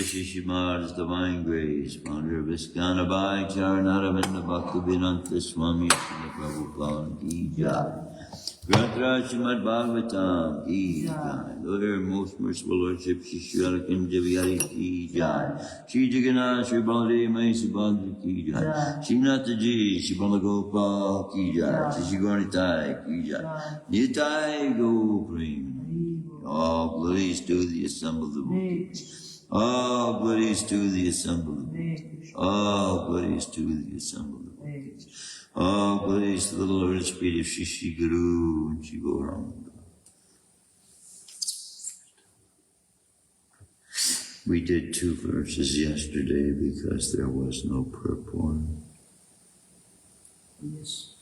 Shishimard's divine grace, founder of Iskana Bhai Charnaravinda Bhaktivedanta Swami Srila Prabhupada Ki Jai. Grantaraj Shrimadbhagavatam Ki Jai. Lord, our most merciful Lordship, Shri Shri Javihari Ki Jai. Shri Jagannath, Shri Baladev, Mai Subhadra Ki Jai. Shri Nataji, Shri Balagopal Ki Jai. Shri Gauritai Ki Jai. Nitai Go Prem. All glories to the assembled devotees. All glories to the assembled devotees. All glories to the assembled devotees. All glories to the Lord and Spirit of Shri Shri Guru and Shri Gauranga. We did 2 verses yesterday because there was no purport. Yes.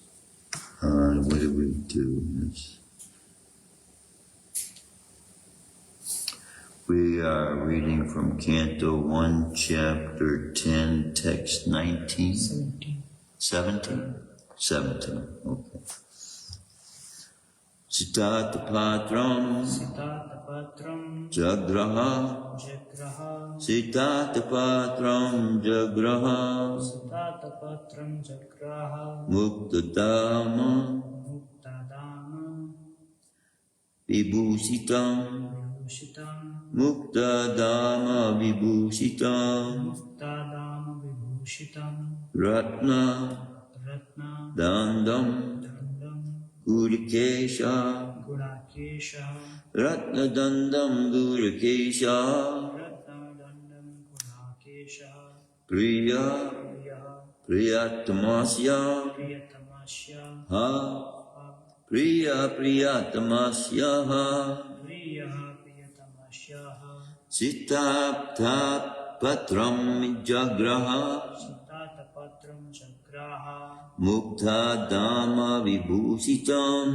What did we do? Yes. We are reading from Canto 1, Chapter 10, Text 19? 17. 17? 17, okay. Sitata Patram Jagraha Sitata Patram Jagraha Muktadama Vibhusitam Muktadama Vibhusitam Ratna Dandam Gudakesha Ratnadandam Gudakesha Priya Priyatamasya Ha Priya Priyatamasya Ha Sitapta Patram Jagraha Mukta Dama Vibhusitam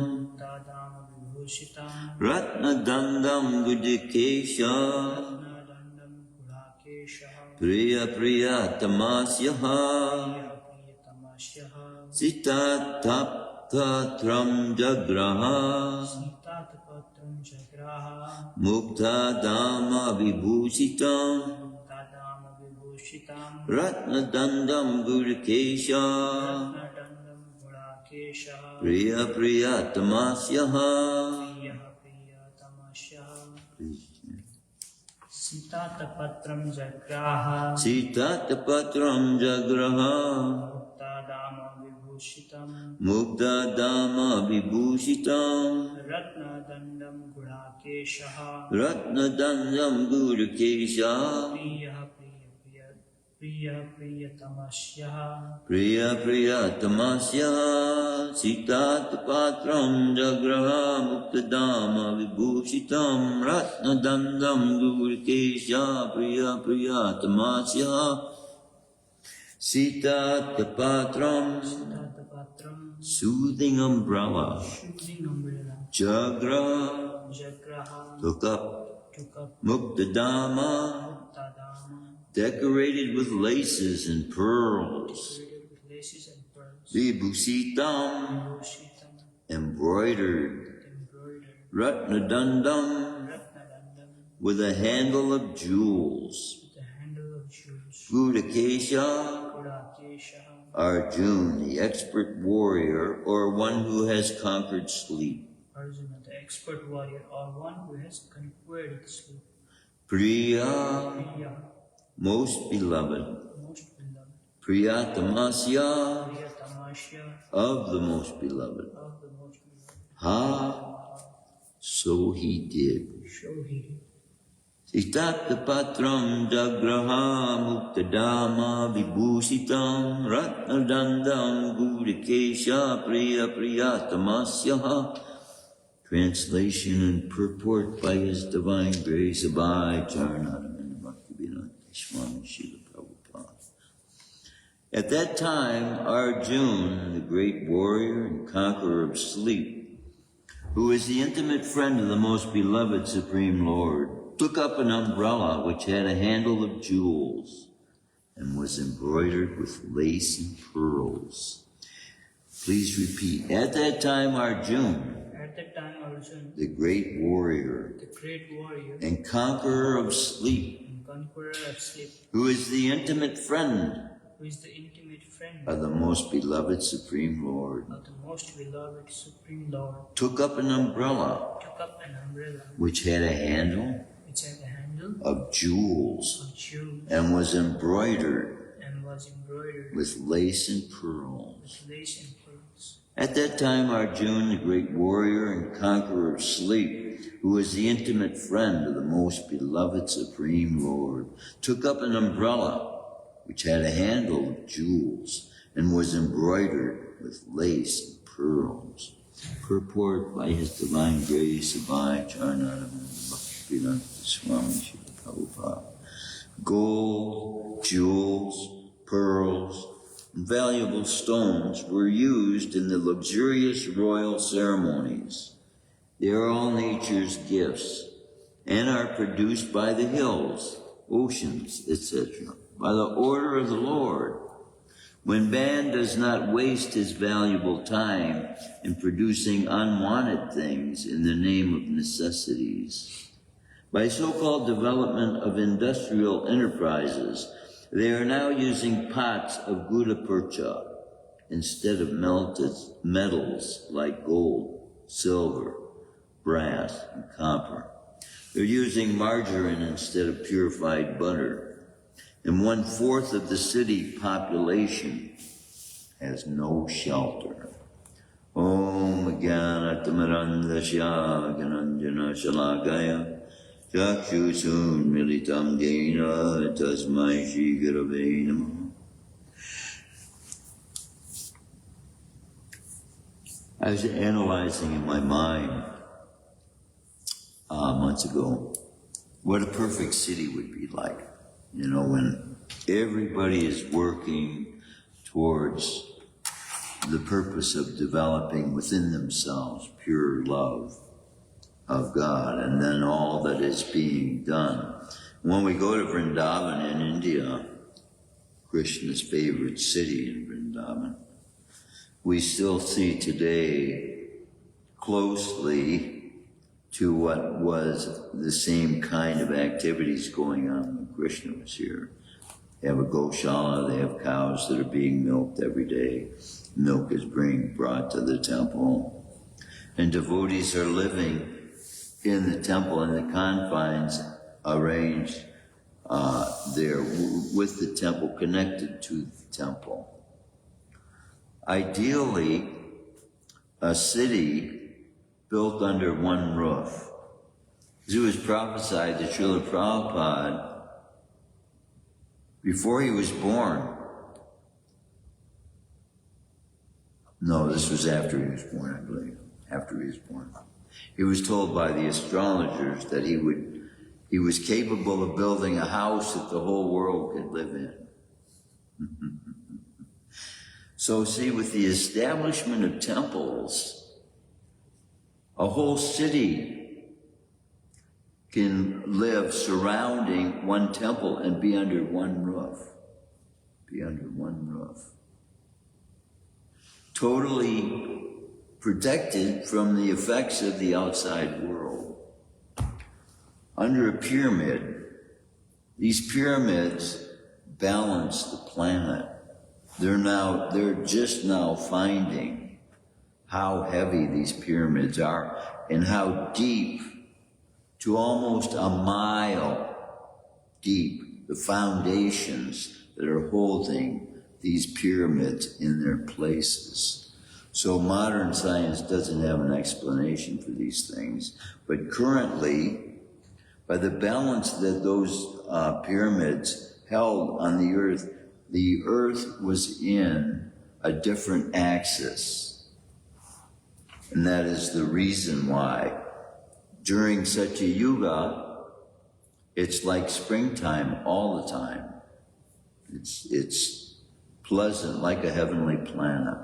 Ratnadandam Gudakesha Priya Priyatamasyaha Sitataptatram Jagraha Mukta Dama Vibhusitam Ratnadandam Gudakesha Priya Priyatamasyaha. Sitatapatram Jagraha Sitatapatram Jagraha Mukta Dama Vibhushitam Ratnadandam Gudakesha Ratnadandam Gudakesha Priya Priyatamasyaha Priya Priyatamasyaha Sitatapatram Jagraha Mukta Dama Vibhushitam Ratnadandam Gudakesha Priya Priyatamasyaha Sitatapatram Soothing umbrella Jagraha Took up Mukta Dama Decorated with laces and pearls. Vibhusitam Embroidered. Ratnadandam with a handle of jewels. Gudakesha Arjuna, the expert warrior or one who has conquered sleep. Arjuna, the expert warrior or one who has conquered sleep. Priya, most beloved. Priyatamasya, of the most beloved. Ha, so he did. Sitatapatram Jagraha Muktadama Vibhusitam Ratnadandam Gudakesha Priya Priyatamasya. Translation and purport by His Divine Grace Abhay Charanaravinda Bhaktivedanta Swami Srila Prabhupada. At that time, Arjuna, the great warrior and conqueror of sleep, who is the intimate friend of the most beloved Supreme Lord, took up an umbrella which had a handle of jewels and was embroidered with lace and pearls. Please repeat. At that time, Arjuna, the great warrior, and conqueror of sleep, who is the intimate friend of the most beloved Supreme Lord, took up an umbrella which had a handle of jewels and was embroidered with lace and pearls. At that time, Arjuna, the great warrior and conqueror of sleep, who was the intimate friend of the most beloved Supreme Lord, took up an umbrella which had a handle of jewels and was embroidered with lace and pearls. Purport by His Divine Grace Abhay Charanaravinda Bhaktivedanta Swami Srila Prabhupada. Gold, jewels, pearls, and valuable stones were used in the luxurious royal ceremonies. They are all nature's gifts and are produced by the hills, oceans, etc., by the order of the Lord. When man does not waste his valuable time in producing unwanted things in the name of necessities. By so-called development of industrial enterprises, they are now using pots of gutta percha instead of melted metals like gold, silver, brass, and copper. They're using margarine instead of purified butter. And 1/4 of the city population has no shelter. Om Jnanatamrandasya Gananjana Shalakaya Chakshusun Militam Dena Tasmai Shri Gurave Namaha. I was analyzing in my mind months ago what a perfect city would be like. You know, when everybody is working towards the purpose of developing within themselves pure love of God, and then all that is being done. When we go to Vrindavan in India, Krishna's favorite city in Vrindavan, we still see today closely to what was the same kind of activities going on when Krishna was here. They have a goshala, they have cows that are being milked every day. Milk is being brought to the temple. And devotees are living in the temple, in the confines arranged there with the temple, connected to the temple. Ideally, a city built under one roof. As it was prophesied that Srila Prabhupada, before he was born, no, this was after he was born, I believe, after he was born. He was told by the astrologers that he was capable of building a house that the whole world could live in. So see, with the establishment of temples, a whole city can live surrounding one temple and be under one roof. Be under one roof. Totally protected from the effects of the outside world. Under a pyramid, these pyramids balance the planet. They're just now finding how heavy these pyramids are and how deep, to almost a mile deep, the foundations that are holding these pyramids in their places. So modern science doesn't have an explanation for these things. But currently, by the balance that those pyramids held on the earth was in a different axis. And that is the reason why during such a yuga, it's like springtime all the time. It's pleasant, like a heavenly planet.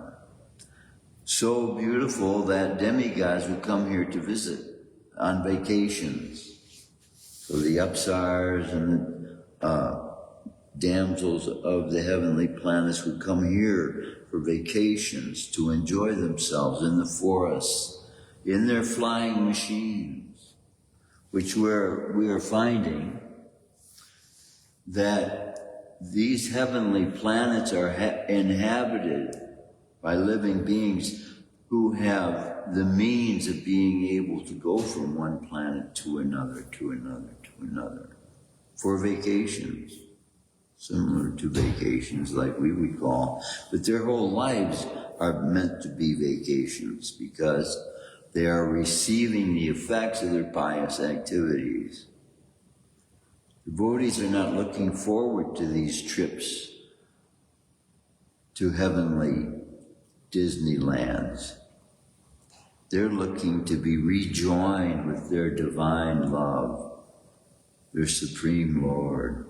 So beautiful that demigods would come here to visit on vacations. So the Apsaras and the damsels of the heavenly planets would come here for vacations to enjoy themselves in the forests, in their flying machines, which we are finding that these heavenly planets are inhabited by living beings who have the means of being able to go from one planet to another, to another, to another, for vacations, similar to vacations like we would call, but their whole lives are meant to be vacations because they are receiving the effects of their pious activities. Devotees are not looking forward to these trips to heavenly Disneylands. They're looking to be rejoined with their divine love, their Supreme Lord,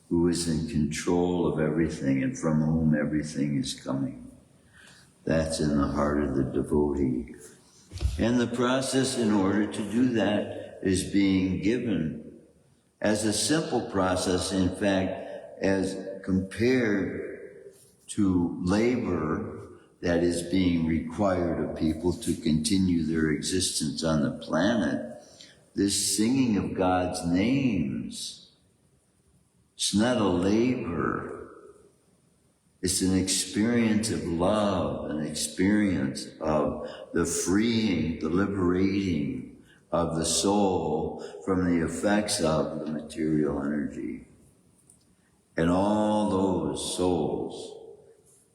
who is in control of everything and from whom everything is coming. That's in the heart of the devotee. And the process in order to do that is being given as a simple process, in fact, as compared to labor that is being required of people to continue their existence on the planet. This singing of God's names, it's not a labor. It's an experience of love, an experience of the freeing, the liberating of the soul from the effects of the material energy. And all those souls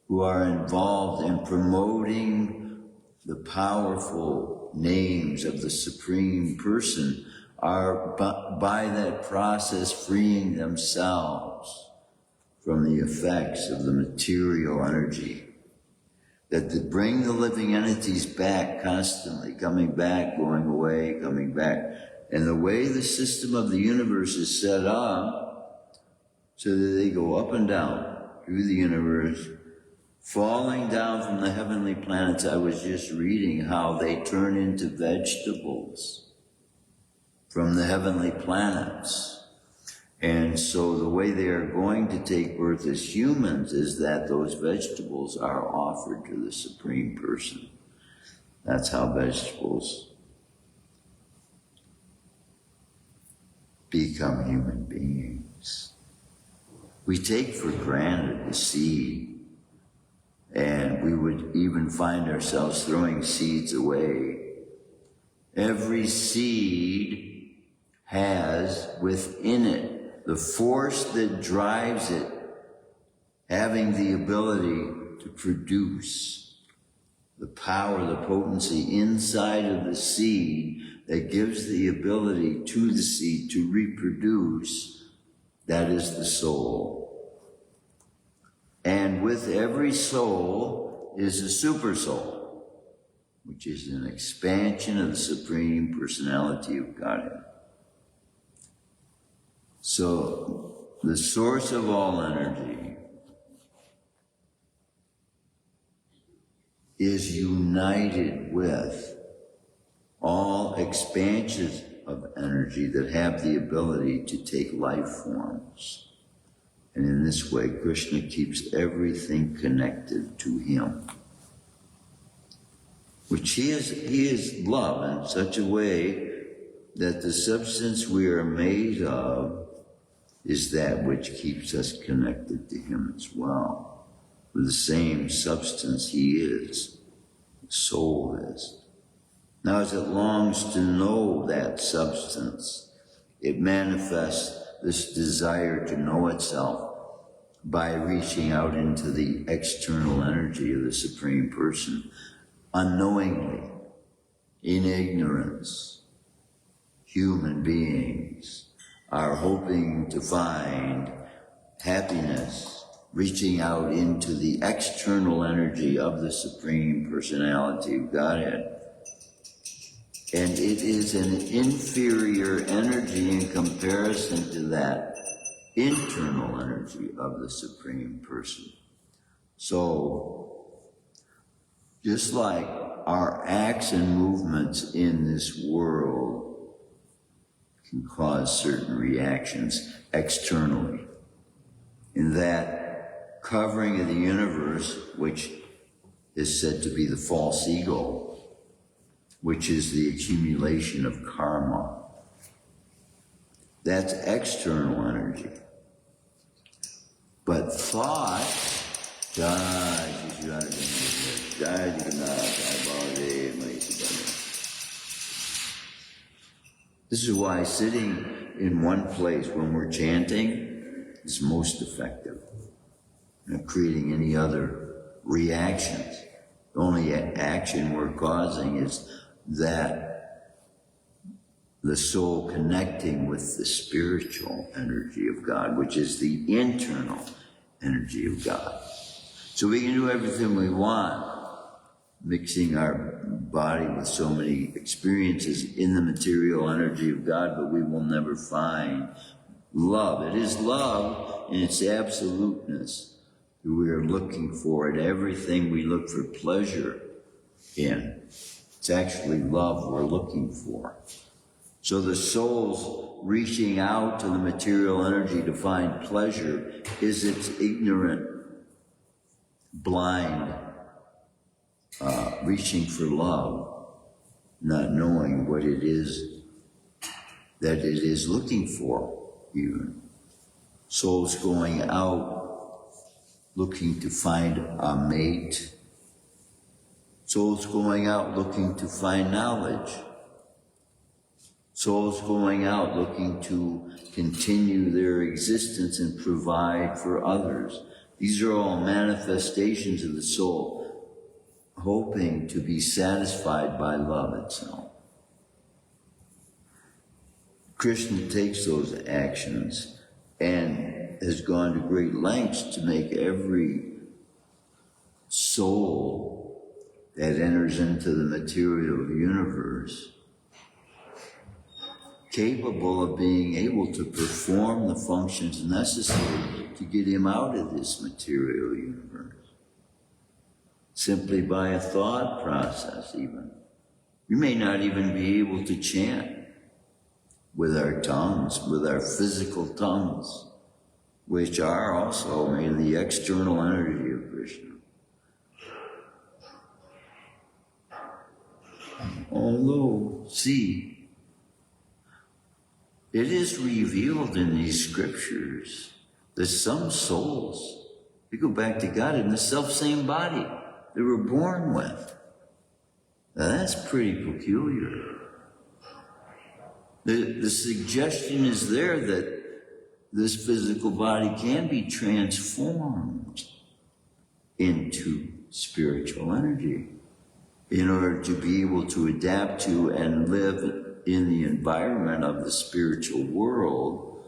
who are involved in promoting the powerful names of the Supreme Person are by that process freeing themselves from the effects of the material energy. That to bring the living entities back constantly, coming back, going away, coming back. And the way the system of the universe is set up, so that they go up and down through the universe, falling down from the heavenly planets. I was just reading how they turn into vegetables from the heavenly planets. And so the way they are going to take birth as humans is that those vegetables are offered to the Supreme Person. That's how vegetables become human beings. We take for granted the seed, and we would even find ourselves throwing seeds away. Every seed has within it the force that drives it, having the ability to produce the power, the potency inside of the seed that gives the ability to the seed to reproduce. That is the soul. And with every soul is a super soul, which is an expansion of the Supreme Personality of Godhead. So, the source of all energy is united with all expansions of energy that have the ability to take life forms. And in this way, Krishna keeps everything connected to him. Which he is love in such a way that the substance we are made of is that which keeps us connected to him as well. With the same substance he is, the soul is. Now as it longs to know that substance, it manifests this desire to know itself by reaching out into the external energy of the Supreme Person, unknowingly, in ignorance. Human beings are hoping to find happiness, reaching out into the external energy of the Supreme Personality of Godhead. And it is an inferior energy in comparison to that internal energy of the Supreme Person. So, just like our acts and movements in this world can cause certain reactions externally, in that covering of the universe, which is said to be the false ego, which is the accumulation of karma. That's external energy. But thought, this is why sitting in one place when we're chanting is most effective. Not creating any other reactions. The only action we're causing is that the soul connecting with the spiritual energy of God, which is the internal energy of God. So we can do everything we want, mixing our body with so many experiences in the material energy of God, but we will never find love. It is love in its absoluteness that we are looking for in everything we look for pleasure in. It's actually love we're looking for. So the soul's reaching out to the material energy to find pleasure is its ignorant, blind, reaching for love, not knowing what it is that it is looking for even. Soul's going out looking to find a mate. Soul's going out looking to find knowledge. Soul's going out looking to continue their existence and provide for others. These are all manifestations of the soul hoping to be satisfied by love itself. Krishna takes those actions and has gone to great lengths to make every soul that enters into the material universe capable of being able to perform the functions necessary to get him out of this material universe. Simply by a thought process even. You may not even be able to chant with our tongues, with our physical tongues, which are also made of the external energy of Krishna. Although, see, it is revealed in these scriptures that some souls, they go back to God in the self-same body they were born with. Now that's pretty peculiar. The suggestion is there that this physical body can be transformed into spiritual energy in order to be able to adapt to and live in the environment of the spiritual world.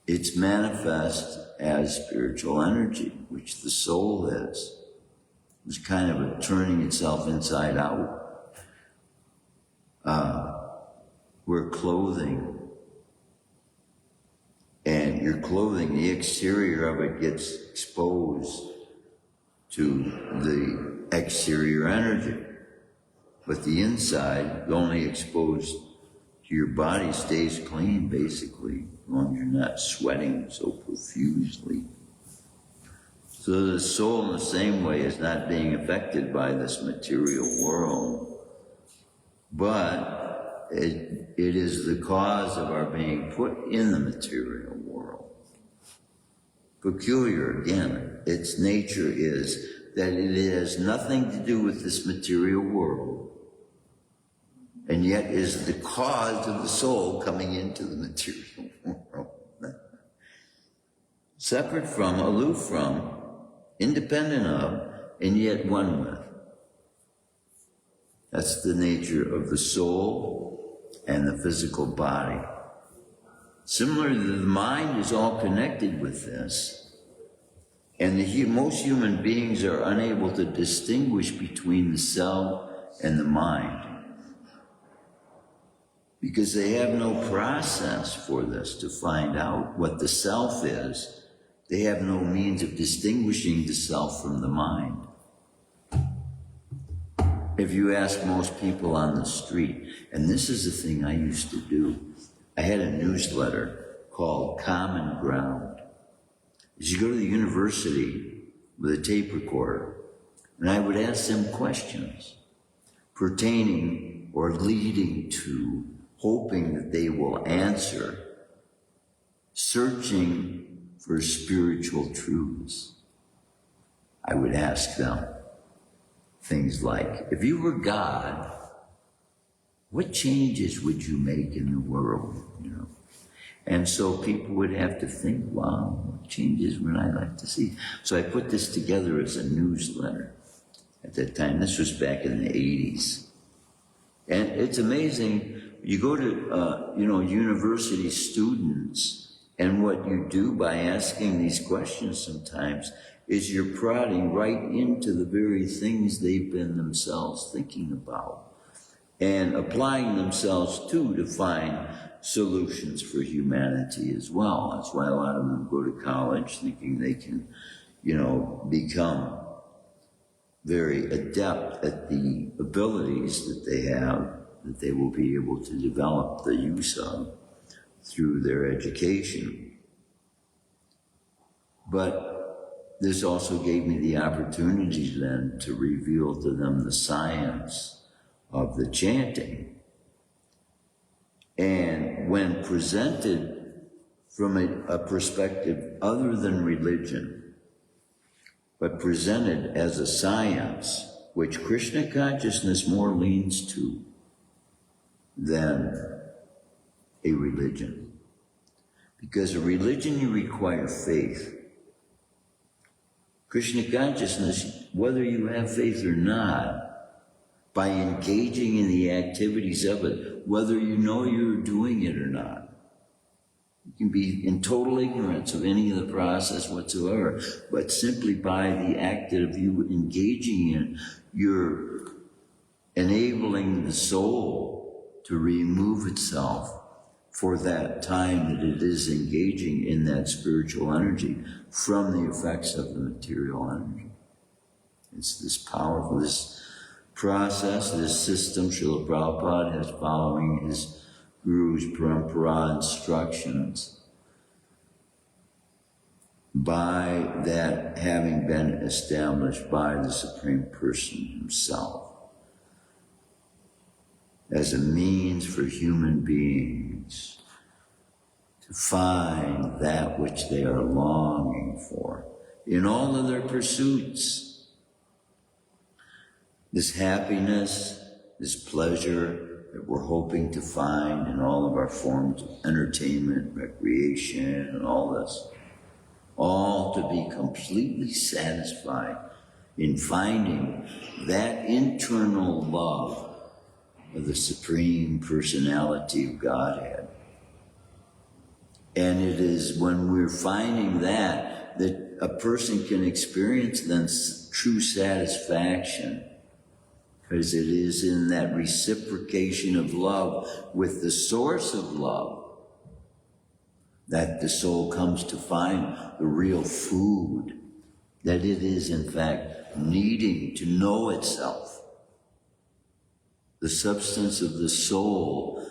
It's manifest as spiritual energy, which the soul is. It's kind of a turning itself inside out. We're clothing. And your clothing, the exterior of it gets exposed to the exterior energy. But the inside, only exposed to your body, stays clean, basically, as long as you're not sweating so profusely. So the soul, in the same way, is not being affected by this material world, but it is the cause of our being put in the material world. Peculiar, again, its nature is that it has nothing to do with this material world, and yet is the cause of the soul coming into the material world. Separate from, aloof from, independent of, and yet one with. That's the nature of the soul and the physical body. Similarly, the mind is all connected with this, and most human beings are unable to distinguish between the self and the mind because they have no process for this to find out what the self is. They have no means of distinguishing the self from the mind. If you ask most people on the street, and this is the thing I used to do, I had a newsletter called Common Ground. You go to the university with a tape recorder, and I would ask them questions pertaining or leading to, hoping that they will answer, searching for spiritual truths. I would ask them things like, if you were God, what changes would you make in the world? And so people would have to think, wow, what changes would I like to see? So I put this together as a newsletter at that time. This was back in the 80s. And it's amazing, you go to, university students, and what you do by asking these questions sometimes is you're prodding right into the very things they've been themselves thinking about and applying themselves to find solutions for humanity as well. That's why a lot of them go to college thinking they can, become very adept at the abilities that they have, that they will be able to develop the use of through their education. But this also gave me the opportunity then to reveal to them the science of the chanting. And when presented from a perspective other than religion, but presented as a science, which Krishna consciousness more leans to than a religion. Because a religion, you require faith. Krishna consciousness, whether you have faith or not, by engaging in the activities of it, whether you know you're doing it or not. You can be in total ignorance of any of the process whatsoever, but simply by the act of you engaging in it, you're enabling the soul to remove itself for that time that it is engaging in that spiritual energy from the effects of the material energy. It's this powerful, this process, this system Srila Prabhupada has, following his Guru's parampara instructions, by that having been established by the Supreme Person himself as a means for human beings to find that which they are longing for in all of their pursuits. This happiness, this pleasure that we're hoping to find in all of our forms of entertainment, recreation, and all this, all to be completely satisfied in finding that internal love of the Supreme Personality of Godhead. And it is when we're finding that a person can experience then true satisfaction, because it is in that reciprocation of love with the source of love that the soul comes to find the real food that it is in fact needing to know itself. The substance of the soul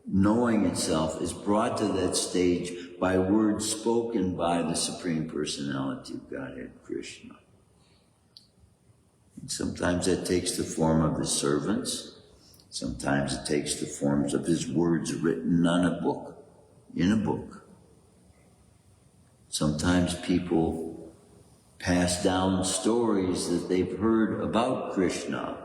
knowing itself is brought to that stage by words spoken by the Supreme Personality of Godhead, Krishna. And sometimes that takes the form of his servants. Sometimes it takes the forms of his words written on a book, in a book. Sometimes people pass down stories that they've heard about Krishna,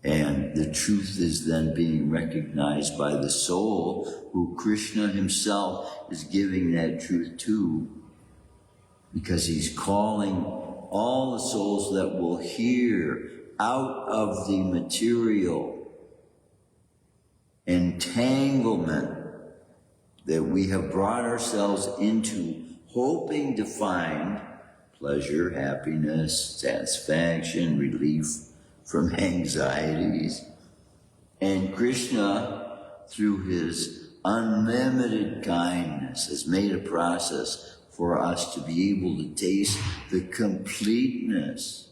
and the truth is then being recognized by the soul who Krishna himself is giving that truth to, because he's calling all the souls that will hear out of the material entanglement that we have brought ourselves into, hoping to find pleasure, happiness, satisfaction, relief from anxieties. And Krishna, through his unlimited kindness, has made a process for us to be able to taste the completeness,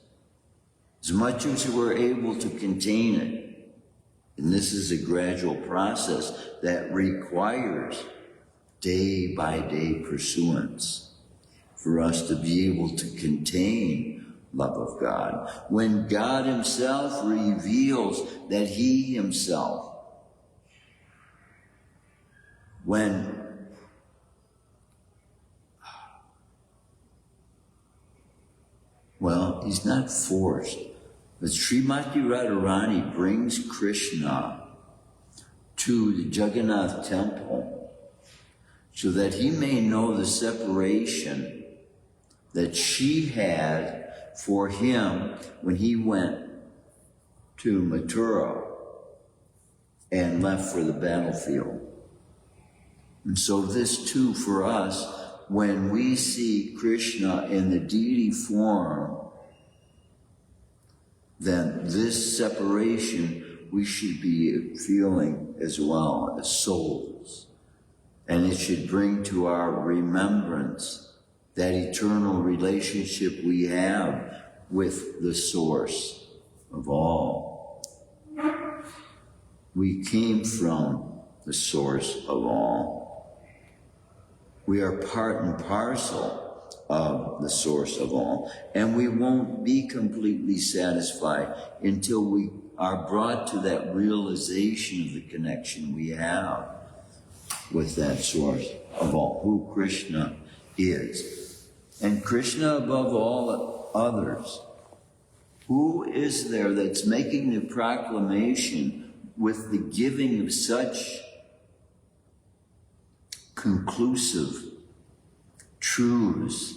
as much as we're able to contain it. And this is a gradual process that requires day by day pursuance for us to be able to contain love of God. When God himself reveals that he himself, he's not forced, but Srimati Radharani brings Krishna to the Jagannath temple so that he may know the separation that she had for him when he went to Mathura and left for the battlefield. And so this too for us, when we see Krishna in the deity form, then this separation we should be feeling as well as souls. And it should bring to our remembrance that eternal relationship we have with the source of all. We came from the source of all. We are part and parcel of the source of all, and we won't be completely satisfied until we are brought to that realization of the connection we have with that source of all, who Krishna is. And Krishna above all others, who is there that's making the proclamation with the giving of such conclusive truths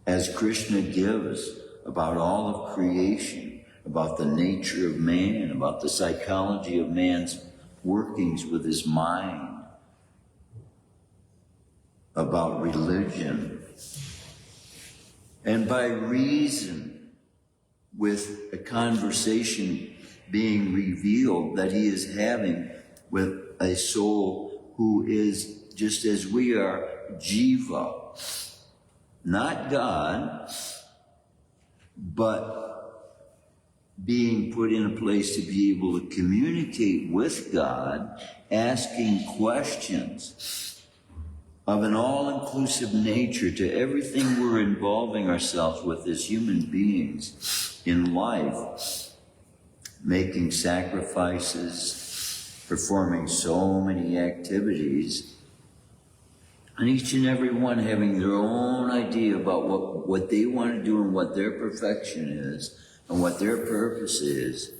as Krishna gives about all of creation, about the nature of man, about the psychology of man's workings with his mind, about religion. And by reason, with a conversation being revealed that he is having with a soul who is, just as we are, jiva, not God, but being put in a place to be able to communicate with God, asking questions of an all-inclusive nature to everything we're involving ourselves with as human beings in life, making sacrifices, performing so many activities, and each and every one having their own idea about what they want to do and what their perfection is and what their purpose is.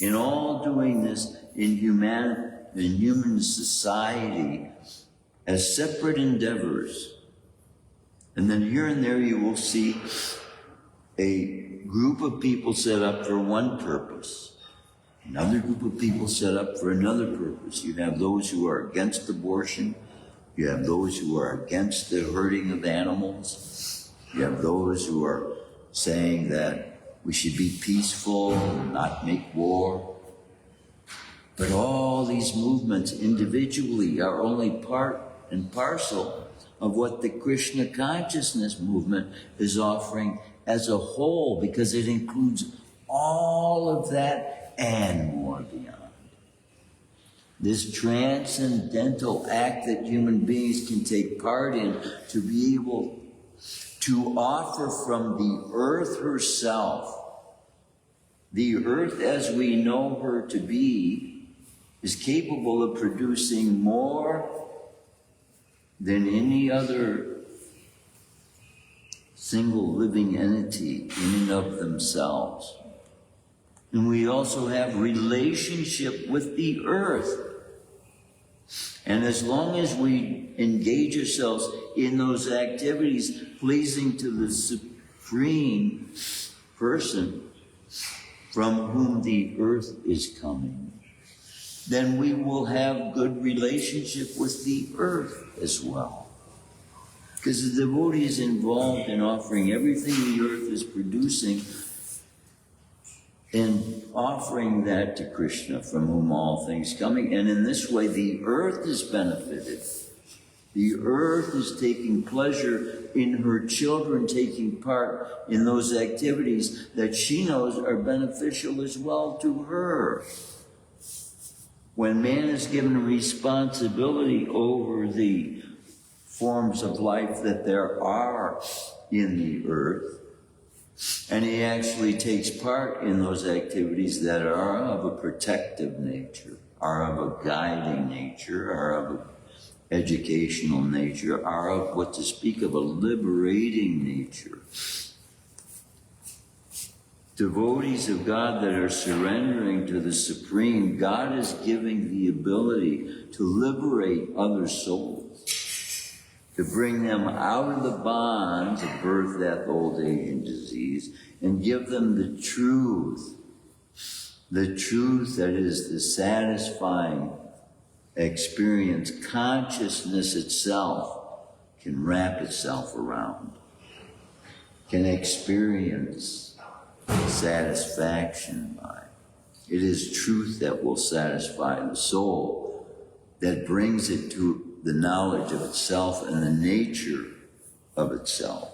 In all doing this in human society as separate endeavors. And then here and there you will see a group of people set up for one purpose, another group of people set up for another purpose. You have those who are against abortion. You have those who are against the hurting of animals. You have those who are saying that we should be peaceful and not make war. But all these movements individually are only part and parcel of what the Krishna consciousness movement is offering as a whole, because it includes all of that and more beyond. This transcendental act that human beings can take part in to be able to offer from the earth herself. The earth as we know her to be is capable of producing more than any other single living entity in and of themselves. And we also have relationship with the earth. And as long as we engage ourselves in those activities pleasing to the Supreme Person from whom the earth is coming, then we will have good relationship with the earth as well. Because the devotee is involved in offering everything the earth is producing and offering that to Krishna, from whom all things coming. And in this way, the earth is benefited. The earth is taking pleasure in her children taking part in those activities that she knows are beneficial as well to her. When man is given a responsibility over the forms of life that there are in the earth, and he actually takes part in those activities that are of a protective nature, are of a guiding nature, are of an educational nature, are of what to speak of a liberating nature. Devotees of God that are surrendering to the Supreme, God is giving the ability to liberate other souls, to bring them out of the bonds of birth, death, old age, and disease, and give them the truth that is the satisfying experience consciousness itself can wrap itself around, can experience satisfaction by. It is truth that will satisfy the soul, that brings it to the knowledge of itself and the nature of itself.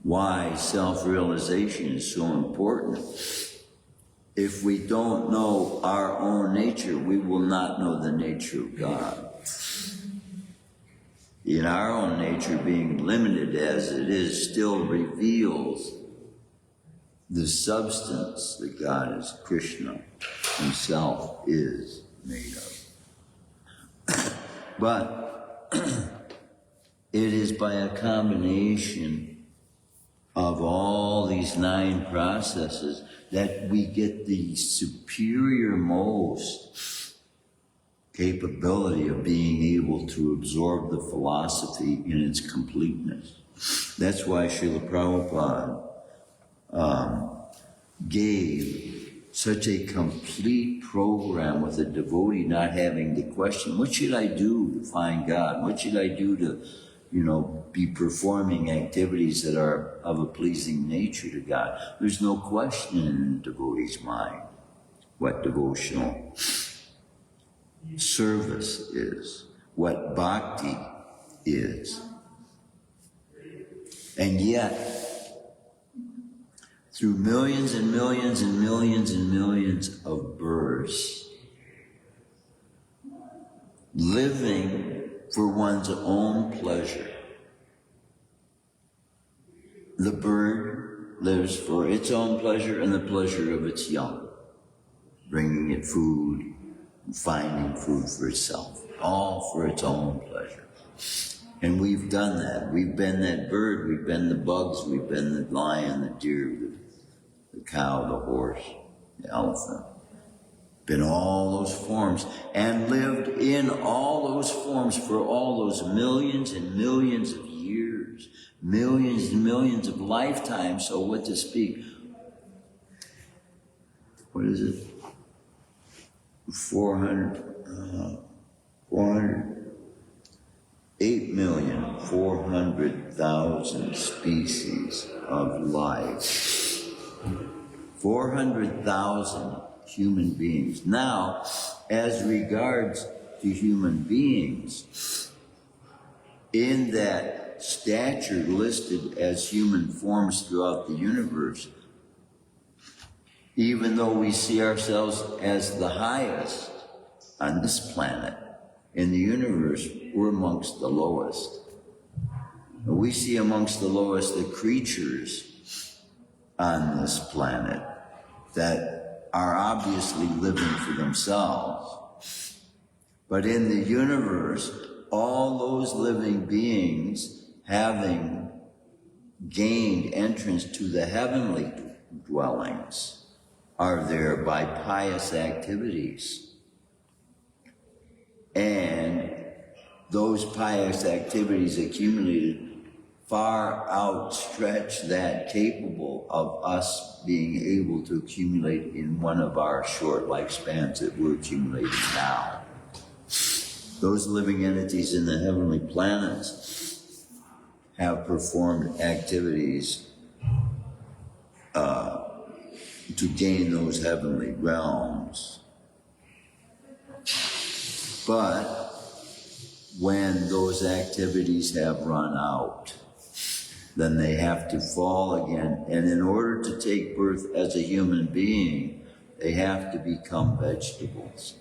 Why self-realization is so important. If we don't know our own nature, we will not know the nature of God. In our own nature, being limited as it is, still reveals the substance that God, as Krishna himself, is made of. But it is by a combination of all these 9 processes that we get the superior most capability of being able to absorb the philosophy in its completeness. That's why Srila Prabhupada gave such a complete program with a devotee not having to question, what should I do to find God? What should I do to, be performing activities that are of a pleasing nature to God? There's no question in the devotee's mind what devotional service is, what bhakti is. And yet, through millions and millions and millions and millions of births, living for one's own pleasure. The bird lives for its own pleasure and the pleasure of its young, bringing it food, finding food for itself, all for its own pleasure. And we've done that. We've been that bird, we've been the bugs, we've been the lion, the deer, the cow, the horse, the elephant. Been all those forms and lived in all those forms for all those millions and millions of years, millions and millions of lifetimes. So what to speak? What is it? 8,400,000 species of life. 400,000 human beings. Now, as regards to human beings, in that stature listed as human forms throughout the universe, even though we see ourselves as the highest on this planet, in the universe, we're amongst the lowest. We see amongst the lowest the creatures on this planet that are obviously living for themselves. But in the universe, all those living beings, having gained entrance to the heavenly dwellings, are there by pious activities. And those pious activities accumulated far outstretch that capable of us being able to accumulate in one of our short lifespans that we're accumulating now. Those living entities in the heavenly planets have performed activities to gain those heavenly realms. But when those activities have run out, then they have to fall again. And in order to take birth as a human being, they have to become vegetables.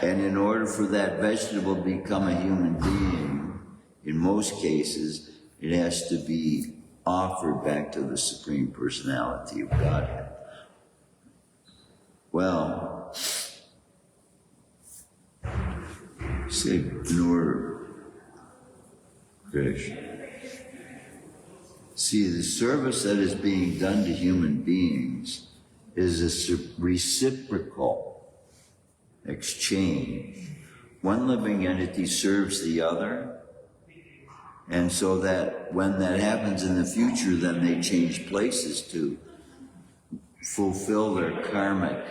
And in order for that vegetable to become a human being, in most cases, it has to be offered back to the Supreme Personality of Godhead. Well, say in order, Krishna. See, the service that is being done to human beings is a reciprocal exchange. One living entity serves the other, and so that when that happens in the future, then they change places to fulfill their karmic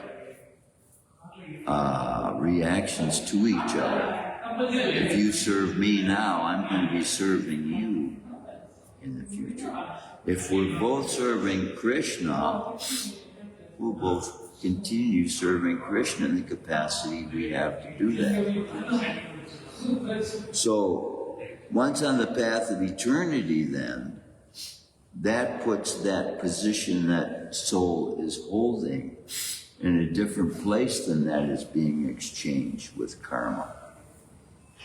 reactions to each other. If you serve me now, I'm going to be serving you in the future. If we're both serving Krishna, we'll both continue serving Krishna in the capacity we have to do that. So, once on the path of eternity then, that puts that position that soul is holding in a different place than that is being exchanged with karma.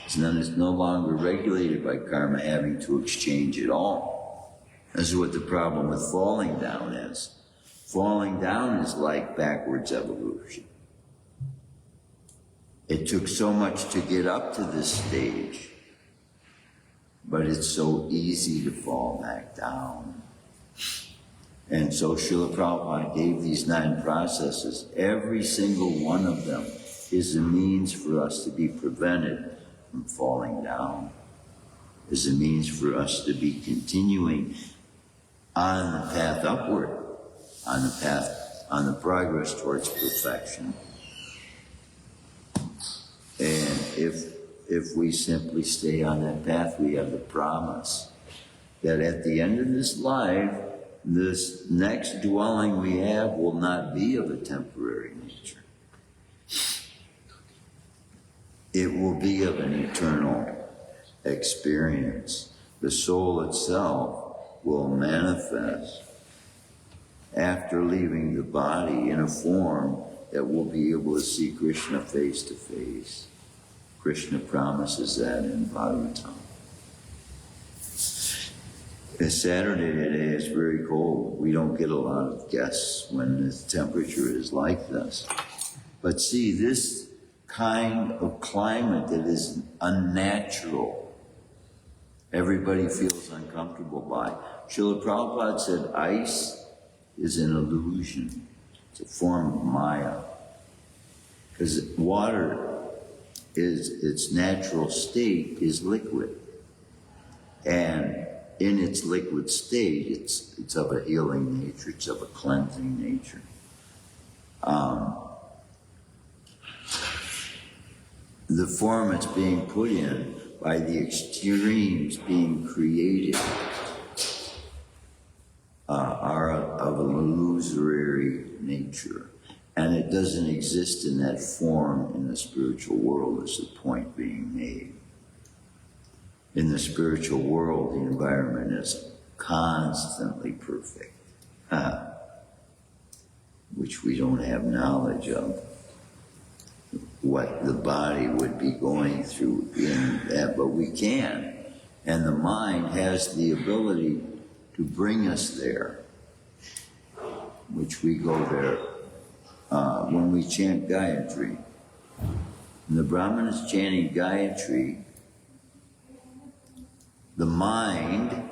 So then it's no longer regulated by karma having to exchange it all. This is what the problem with falling down is. Falling down is like backwards evolution. It took so much to get up to this stage, but it's so easy to fall back down. And so Srila Prabhupada gave these 9 processes. Every single one of them is a means for us to be prevented from falling down. is a means for us to be continuing on the path upward, on the progress towards perfection. And if we simply stay on that path, we have the promise that at the end of this life, this next dwelling we have will not be of a temporary nature. It will be of an eternal experience. The soul itself will manifest after leaving the body in a form that will be able to see Krishna face to face. Krishna promises that in Bhagavatam. It's Saturday today, it's very cold. We don't get a lot of guests when the temperature is like this. But see, this kind of climate that is unnatural, everybody feels uncomfortable by. Srila Prabhupada said ice is an illusion. It's a form of Maya. Because water is, its natural state is liquid. And in its liquid state, it's of a healing nature, it's of a cleansing nature. The form it's being put in by the extremes being created are of an illusory nature. And it doesn't exist in that form in the spiritual world, is the point being made. In the spiritual world, the environment is constantly perfect, which we don't have knowledge of. What the body would be going through in that, but we can. And the mind has the ability to bring us there, which we go there when we chant Gayatri. When the Brahman is chanting Gayatri, the mind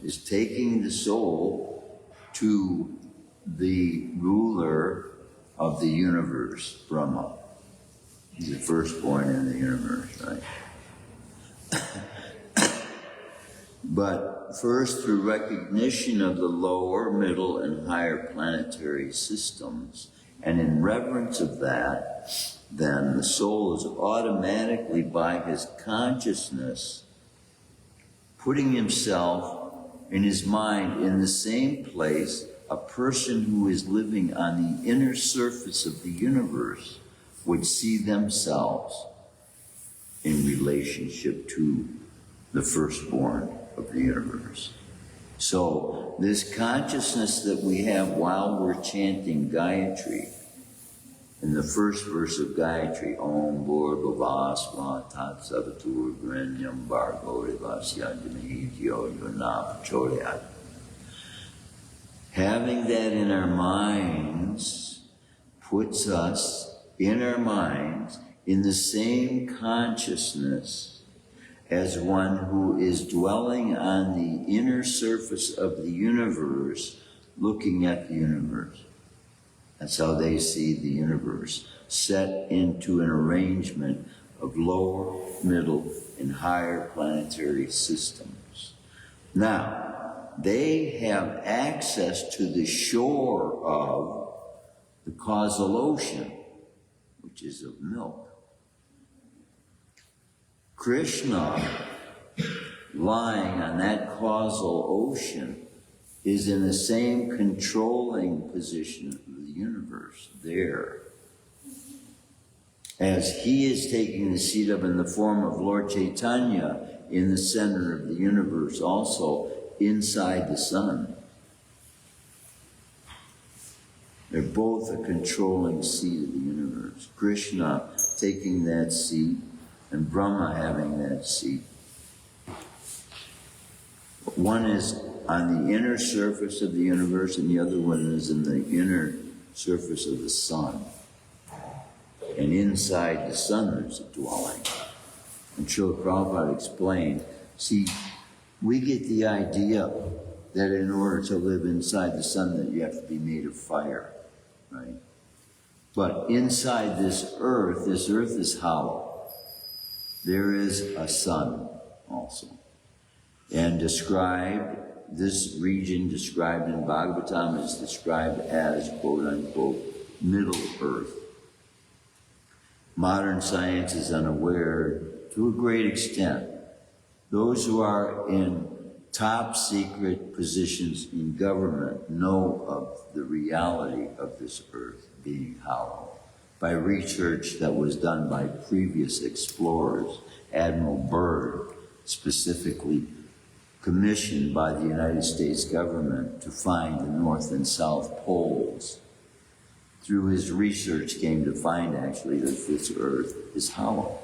is taking the soul to the ruler of the universe, Brahma. He's the firstborn in the universe, right? But first, through recognition of the lower, middle, and higher planetary systems, and in reverence of that, then the soul is automatically, by his consciousness, putting himself in his mind in the same place a person who is living on the inner surface of the universe would see themselves in relationship to the firstborn of the universe. So this consciousness that we have while we're chanting Gayatri, in the first verse of Gayatri, Om Bhurvavasva Tat Savatur Grenyam Bhargo Devasya Dhimahityo Yona Prachodayat. Having that in our minds puts us in our minds in the same consciousness as one who is dwelling on the inner surface of the universe, looking at the universe. That's how they see the universe, set into an arrangement of lower, middle, and higher planetary systems. Now, they have access to the shore of the causal ocean, which is of milk. Krishna, lying on that causal ocean, is in the same controlling position of the universe there, as he is taking the seat of in the form of Lord Chaitanya in the center of the universe, also inside the sun. They're both a controlling seat of the universe. Krishna taking that seat and Brahma having that seat. One is on the inner surface of the universe and the other one is in the inner surface of the sun. And inside the sun there's a dwelling. And Srila Prabhupada explained, see, we get the idea that in order to live inside the sun that you have to be made of fire, right? But inside this earth is hollow. There is a sun. also. And this region described in Bhagavatam is described as, quote unquote, Middle Earth. Modern science is unaware, to a great extent. Those who are in top secret positions in government know of the reality of this earth being hollow by research that was done by previous explorers. Admiral Byrd, specifically commissioned by the United States government to find the North and South poles, through his research came to find actually that this earth is hollow.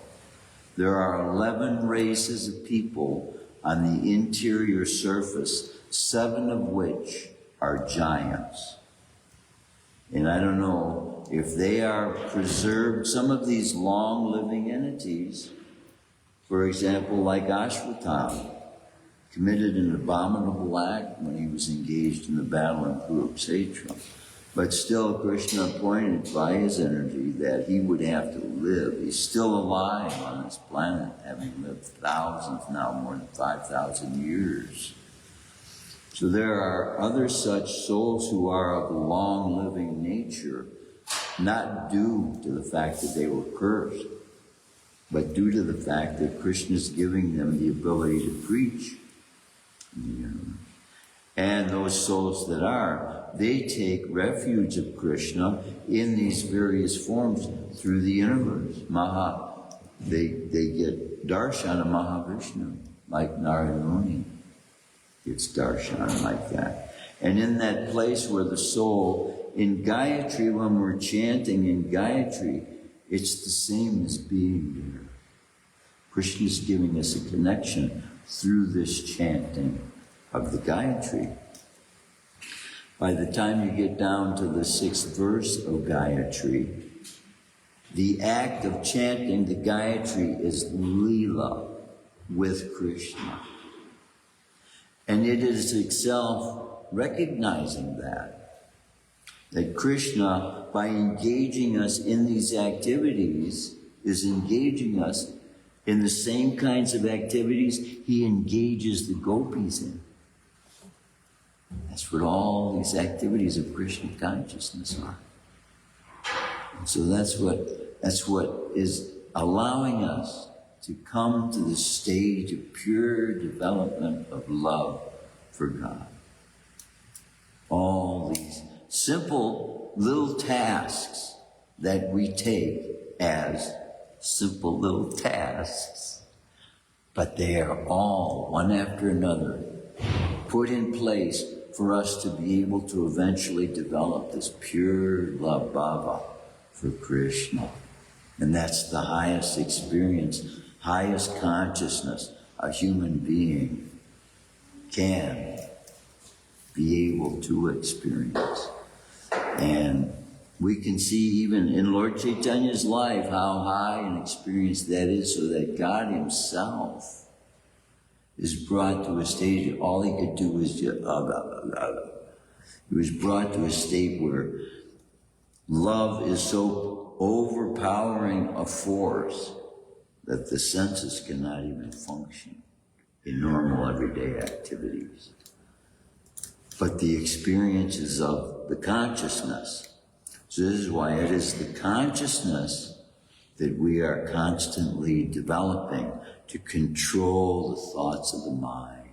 There are 11 races of people on the interior surface, 7 of which are giants. And I don't know if they are preserved, some of these long-living entities, for example, like Ashwatam, committed an abominable act when he was engaged in the battle in Kurukshetra. But still, Krishna pointed by his energy that he would have to live. He's still alive on this planet, having lived thousands, now more than 5,000 years. So there are other such souls who are of long-living nature, not due to the fact that they were cursed, but due to the fact that Krishna is giving them the ability to preach. And those souls that are, they take refuge of Krishna in these various forms through the universe. They get darshan of Mahavishnu, like Narada Muni gets darshan like that. And in that place where the soul, in Gayatri, when we're chanting in Gayatri, it's the same as being there. Krishna is giving us a connection through this chanting of the Gayatri. By the time you get down to the 6th verse of Gayatri, the act of chanting the Gayatri is Leela with Krishna. And it is itself recognizing that Krishna, by engaging us in these activities, is engaging us in the same kinds of activities he engages the gopis in. That's what all these activities of Krishna consciousness are. And so that's what is allowing us to come to the stage of pure development of love for God. All these simple little tasks that we take as simple little tasks, but they are all, one after another, put in place for us to be able to eventually develop this pure love bhava for Krishna. And that's the highest experience, highest consciousness a human being can be able to experience. And we can see even in Lord Chaitanya's life how high an experience that is, so that God himself is brought to a stage that all he could do was just, he was brought to a state where love is so overpowering a force that the senses cannot even function in normal everyday activities. But the experiences of the consciousness. So this is why it is the consciousness that we are constantly developing to control the thoughts of the mind.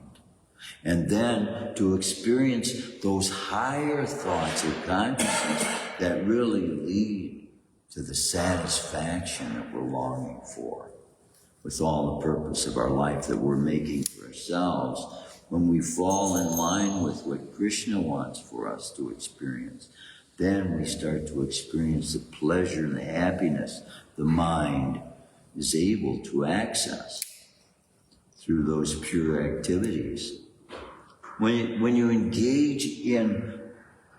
And then to experience those higher thoughts of consciousness that really lead to the satisfaction that we're longing for with all the purpose of our life that we're making for ourselves. When we fall in line with what Krishna wants for us to experience, then we start to experience the pleasure and the happiness the mind is able to access through those pure activities. When you engage in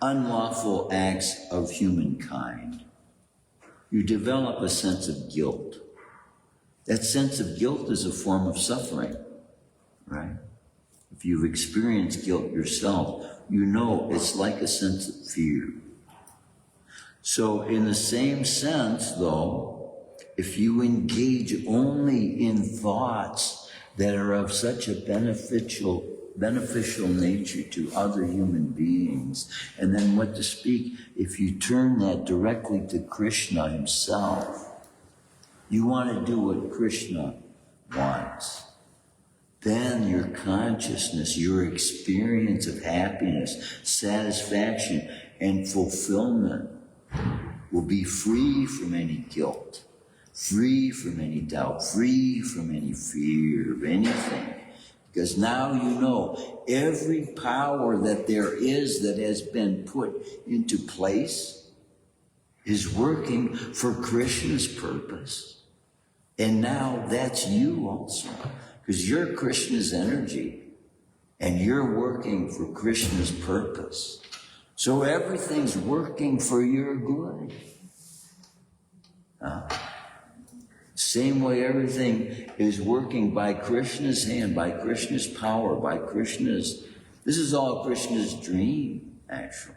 unlawful acts of humankind, you develop a sense of guilt. That sense of guilt is a form of suffering, right? If you've experienced guilt yourself, you know it's like a sense of fear. So in the same sense, though, if you engage only in thoughts that are of such a beneficial nature to other human beings. And then what to speak, if you turn that directly to Krishna himself, you want to do what Krishna wants, then your consciousness, your experience of happiness, satisfaction, and fulfillment will be free from any guilt, free from any doubt, free from any fear of anything. Because now you know every power that there is that has been put into place is working for Krishna's purpose. And now that's you also. Because you're Krishna's energy and you're working for Krishna's purpose. So everything's working for your good. Same way everything is working by Krishna's hand, by Krishna's power, by Krishna's... This is all Krishna's dream, actually.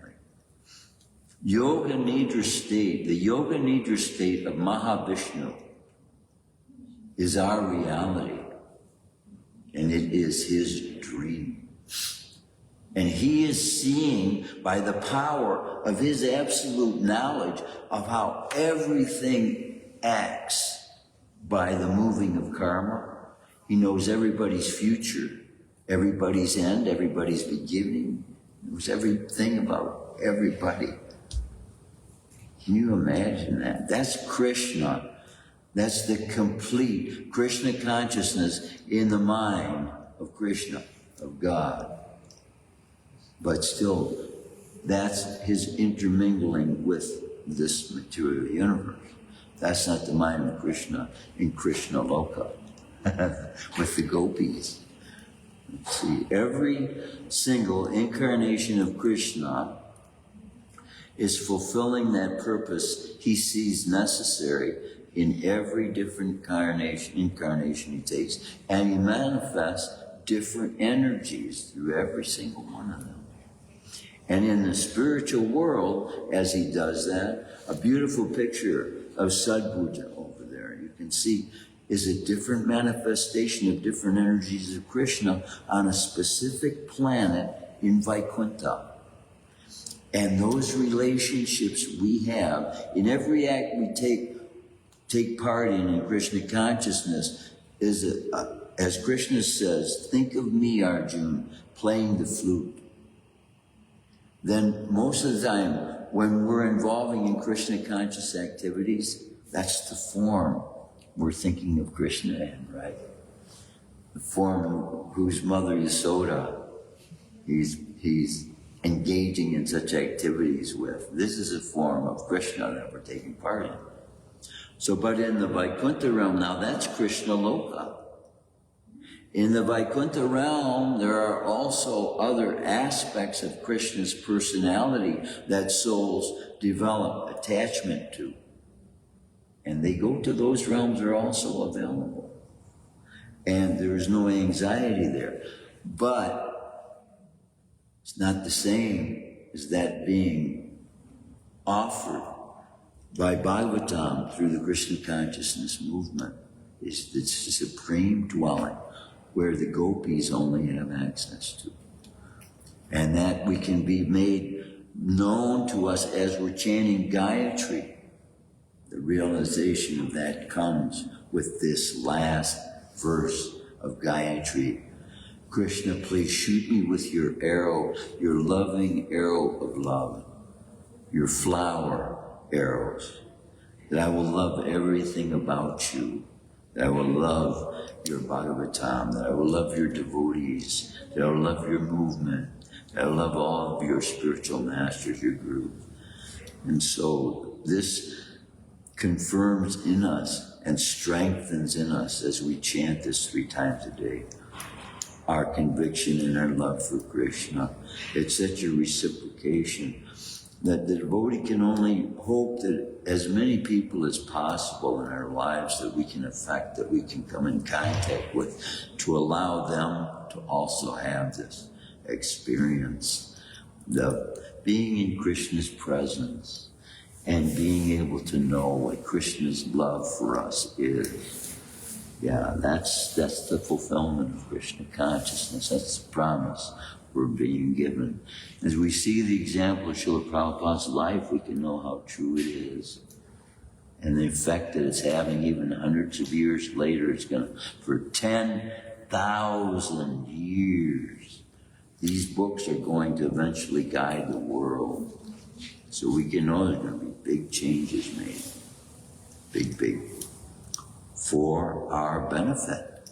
Yoga Nidra state, the Yoga Nidra state of Mahavishnu is our reality. And it is his dream. And he is seeing by the power of his absolute knowledge of how everything acts by the moving of karma. He knows everybody's future, everybody's end, everybody's beginning. He knows everything about everybody. Can you imagine that? That's Krishna. That's the complete Krishna consciousness in the mind of Krishna, of God. But still, that's his intermingling with this material universe. That's not the mind of Krishna in Krishna Loka with the gopis. Let's see, every single incarnation of Krishna is fulfilling that purpose he sees necessary in every different incarnation he takes, and he manifests different energies through every single one of them. And in the spiritual world, as he does that, a beautiful picture of Sadbhuja over there, you can see, is a different manifestation of different energies of Krishna on a specific planet in Vaikuntha. And those relationships we have, in every act we take part in Krishna consciousness, is, as Krishna says, think of me, Arjuna, playing the flute. Then most of the time, when we're involving in Krishna conscious activities, that's the form we're thinking of Krishna in, right? The form whose mother Yasoda he's engaging in such activities with. This is a form of Krishna that we're taking part in. So, but in the Vaikuntha realm, now that's Krishna Loka. In the Vaikuntha realm, there are also other aspects of Krishna's personality that souls develop attachment to. And they go to those realms, are also available. And there's no anxiety there. But it's not the same as that being offered by Bhagavatam through the Krishna consciousness movement. It's the supreme dwelling where the gopis only have access to. And that we can be made known to us as we're chanting Gayatri. The realization of that comes with this last verse of Gayatri. Krishna, please shoot me with your arrow, your loving arrow of love, your flower arrows, that I will love everything about you, that I will love your Bhagavatam, that I will love your devotees, that I will love your movement, that I will love all of your spiritual masters, your group. And so this confirms in us and strengthens in us as we chant this 3 times a day, our conviction and our love for Krishna. It's such a reciprocation that the devotee can only hope that as many people as possible in our lives that we can affect, that we can come in contact with, to allow them to also have this experience of being in Krishna's presence and being able to know what Krishna's love for us is. Yeah, that's the fulfillment of Krishna consciousness. That's the promise we're being given. As we see the example of Srila Prabhupada's life, we can know how true it is. And the effect that it's having even hundreds of years later, it's going to, for 10,000 years, these books are going to eventually guide the world. So we can know there's going to be big changes made. Big. For our benefit.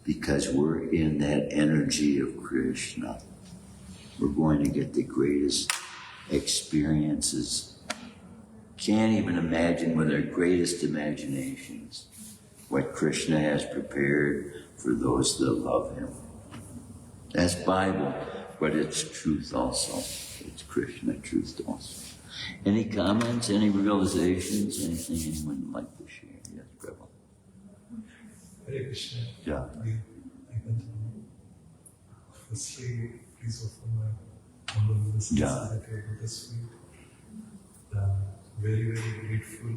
Because we're in that energy of Krishna. We're going to get the greatest experiences. Can't even imagine with our greatest imaginations what Krishna has prepared for those that love him. That's Bible, but it's truth also. It's Krishna truth also. Any comments, any realizations, anything anyone would like to share? Yes, Prabhu. Hare Krishna. Yeah. I continue. Firstly, please offer my humble blessings Yeah. that you have this week. Very, very grateful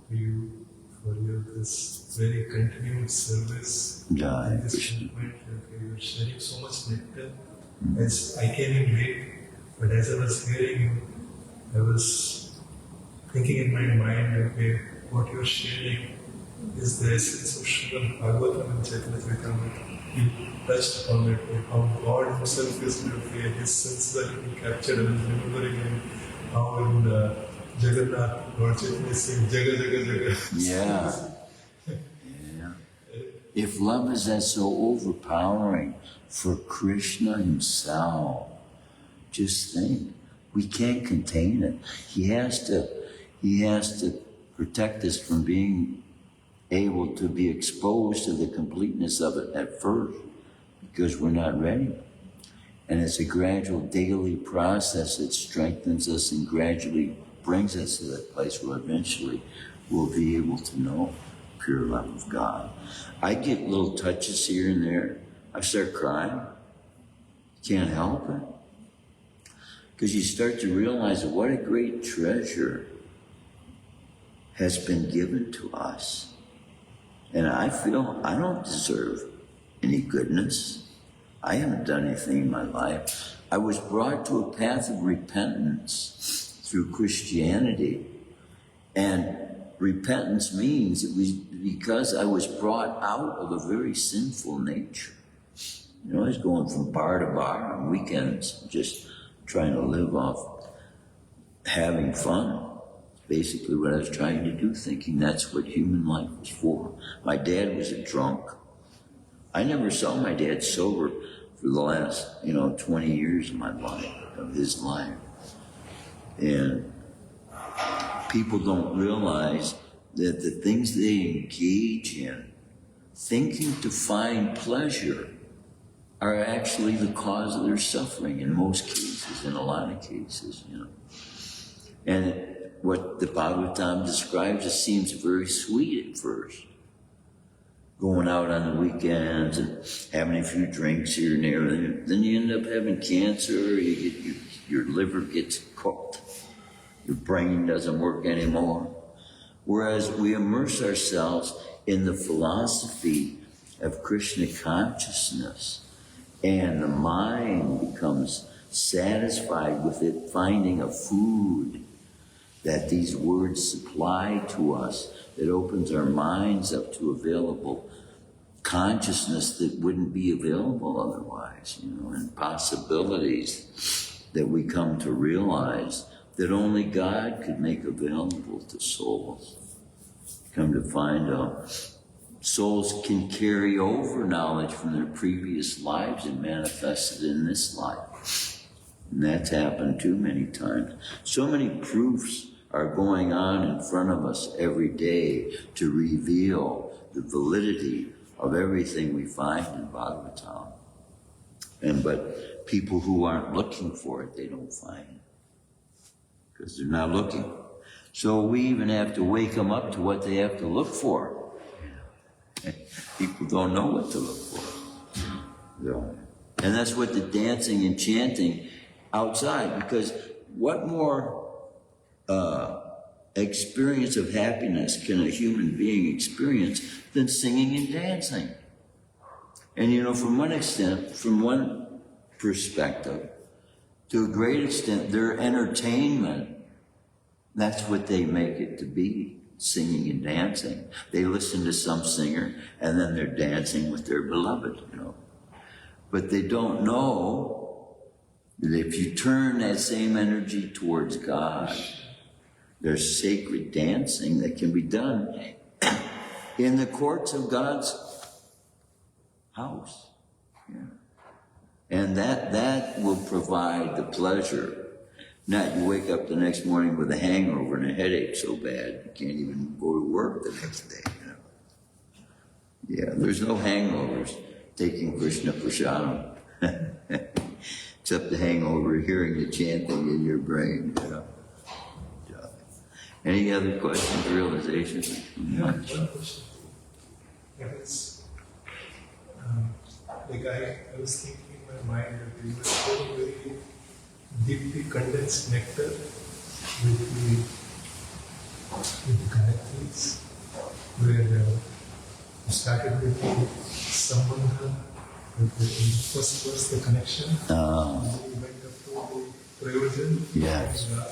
to you for your this very continued service. Yeah, in this Krishna. movement. You are sharing so much nectar. As I came in late, but as I was hearing you, I was thinking in my mind, okay, what you are sharing is the essence of Shrimadbhagavatam and Chaitanya. You touched upon it, how God Himself is His sensibility captured, and remembering Him, how in Jagannath, Lord Chaitanya is saying, Jaga, Jaga, Jaga. Yeah. If love is that so overpowering for Krishna himself, just think, we can't contain it. He has to protect us from being able to be exposed to the completeness of it at first, because we're not ready. And it's a gradual daily process that strengthens us and gradually brings us to that place where eventually we'll be able to know pure love of God. I get little touches here and there. I start crying. Can't help it. Because you start to realize what a great treasure has been given to us. And I feel I don't deserve any goodness. I haven't done anything in my life. I was brought to a path of repentance through Christianity. And repentance means it was because I was brought out of a very sinful nature. You know, I was going from bar to bar on weekends, just trying to live off having fun. Basically what I was trying to do, thinking that's what human life was for. My dad was a drunk. I never saw my dad sober for the last, 20 years of my life, of his life. And people don't realize that the things they engage in, thinking to find pleasure, are actually the cause of their suffering in most cases, in a lot of cases, And what the Bhagavatam describes, it seems very sweet at first. Going out on the weekends and having a few drinks here and there, and then you end up having cancer, your liver gets cooked, your brain doesn't work anymore. Whereas we immerse ourselves in the philosophy of Krishna consciousness, and the mind becomes satisfied with it, finding a food that these words supply to us, that opens our minds up to available consciousness that wouldn't be available otherwise, and possibilities that we come to realize that only God could make available to souls. Come to find out, souls can carry over knowledge from their previous lives and manifest it in this life. And that's happened too many times. So many proofs are going on in front of us every day to reveal the validity of everything we find in Bhagavatam. But people who aren't looking for it, they don't find it. Because they're not looking. So we even have to wake them up to what they have to look for. People don't know what to look for. And that's what the dancing and chanting outside, because what more experience of happiness can a human being experience than singing and dancing? And you know, from one perspective, to a great extent, their entertainment, that's what they make it to be, singing and dancing. They listen to some singer and then they're dancing with their beloved, you know. But they don't know that if you turn that same energy towards God, there's sacred dancing that can be done in the courts of God's house. Yeah. And that will provide the pleasure. Not you wake up the next morning with a hangover and a headache so bad you can't even go to work the next day. You know? Yeah, there's no hangovers taking Krishna Prasadam. Except the hangover of hearing the chanting in your brain. You know? Any other questions, realizations? Yeah, one question. I was thinking in my mind that we were so very deeply condensed nectar with the Gayatri's, where we started with the Sambandha, with the first verse, the connection, and then we went up to the Prayojan, Yes. and the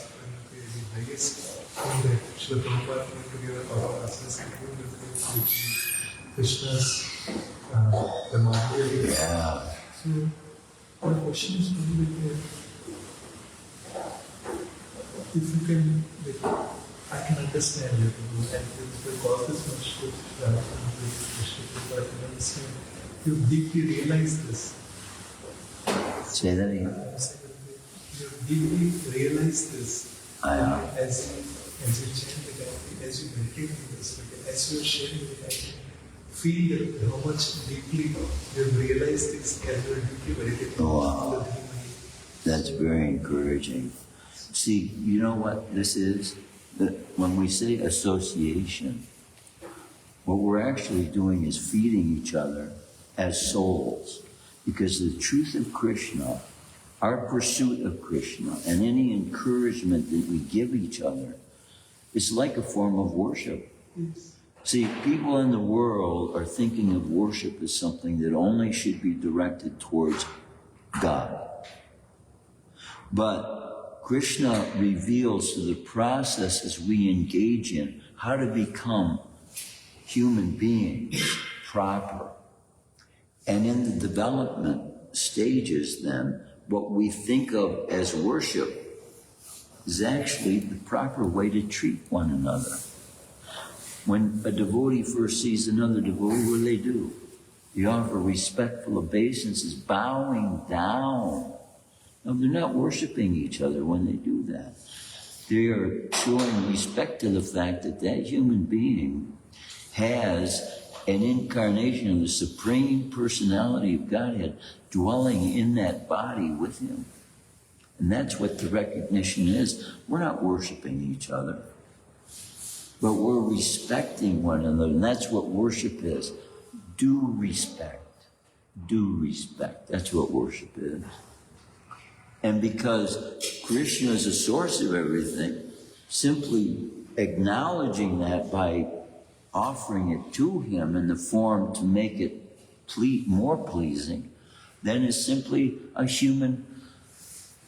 highest thing that Srila Prabhupada put together our assets, which Krishna's the Madhya. Yeah. So, my question is really if you can, I can understand you, and the cause is much good, but I can understand. You deeply realize this. Say that again. You deeply realize this. As you chant the Gayatri, as you meditate on this, as you are sharing the Gayatri, feel that how much deeply you have realized this as you are deeply meditating. Wow. That's very encouraging. See, you know what this is? That when we say association, what we're actually doing is feeding each other as souls. Because the truth of Krishna, our pursuit of Krishna, and any encouragement that we give each other is like a form of worship. Yes. See, people in the world are thinking of worship as something that only should be directed towards God. But Krishna reveals through the processes we engage in how to become human beings proper. And in the development stages then, what we think of as worship is actually the proper way to treat one another. When a devotee first sees another devotee, what do? They offer respectful obeisances, bowing down. No, they're not worshiping each other when they do that. They are showing respect to the fact that that human being has an incarnation of the Supreme Personality of Godhead dwelling in that body with him. And that's what the recognition is. We're not worshiping each other, but we're respecting one another. And that's what worship is. Due respect. Due respect. That's what worship is. And because Krishna is the source of everything, simply acknowledging that by offering it to him in the form to make it more pleasing, then is simply a human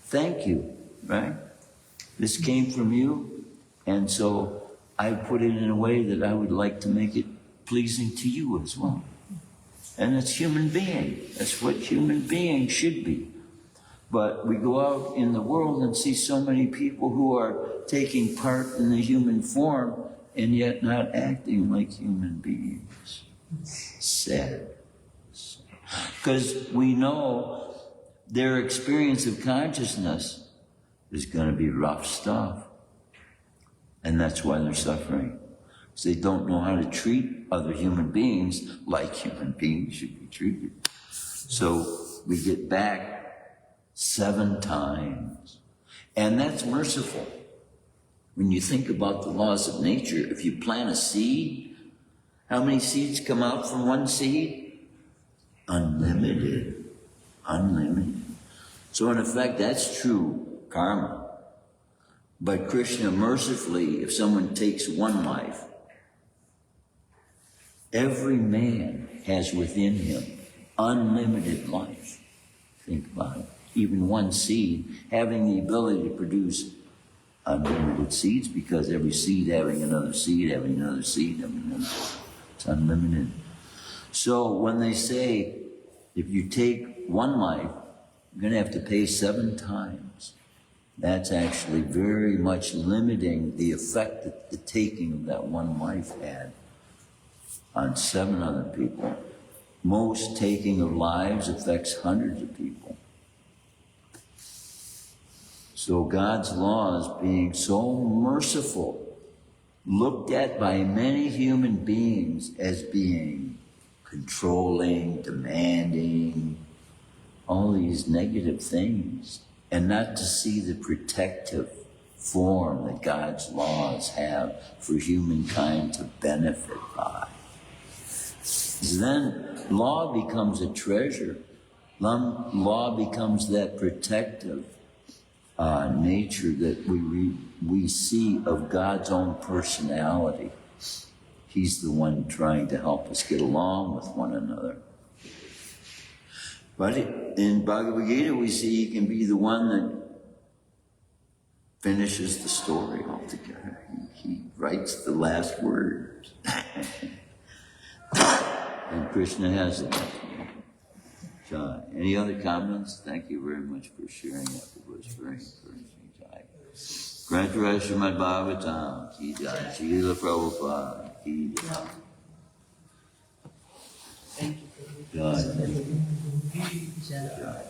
thank you, right? This came from you, and so I put it in a way that I would like to make it pleasing to you as well. And it's human being. That's what human beings should be. But we go out in the world and see so many people who are taking part in the human form and yet not acting like human beings. Sad. Because we know their experience of consciousness is going to be rough stuff. And that's why they're suffering. Because they don't know how to treat other human beings like human beings should be treated. So we get back 7 times. And that's merciful. When you think about the laws of nature, if you plant a seed, how many seeds come out from one seed? Unlimited. Unlimited. So in effect, that's true karma. But Krishna mercifully, if someone takes one life, every man has within him unlimited life. Think about it. Even one seed having the ability to produce unlimited seeds, because every seed having another seed, having another seed, having another seed. It's unlimited. So when they say, if you take one life, you're going to have to pay 7 times. That's actually very much limiting the effect that the taking of that one life had on 7 other people. Most taking of lives affects hundreds of people. So God's laws, being so merciful, looked at by many human beings as being controlling, demanding, all these negative things, and not to see the protective form that God's laws have for humankind to benefit by. Then law becomes a treasure. Law becomes that protective nature that we see of God's own personality. He's the one trying to help us get along with one another. But in Bhagavad Gita, we see he can be the one that finishes the story altogether. He writes the last words. And Krishna has the last word. So, any other comments? Thank you very much for sharing that. It was very encouraging. Grantara Shrimadbhagavatam, ki jai, Srila Prabhupada, ki jai. Thank you. Jai. Jai.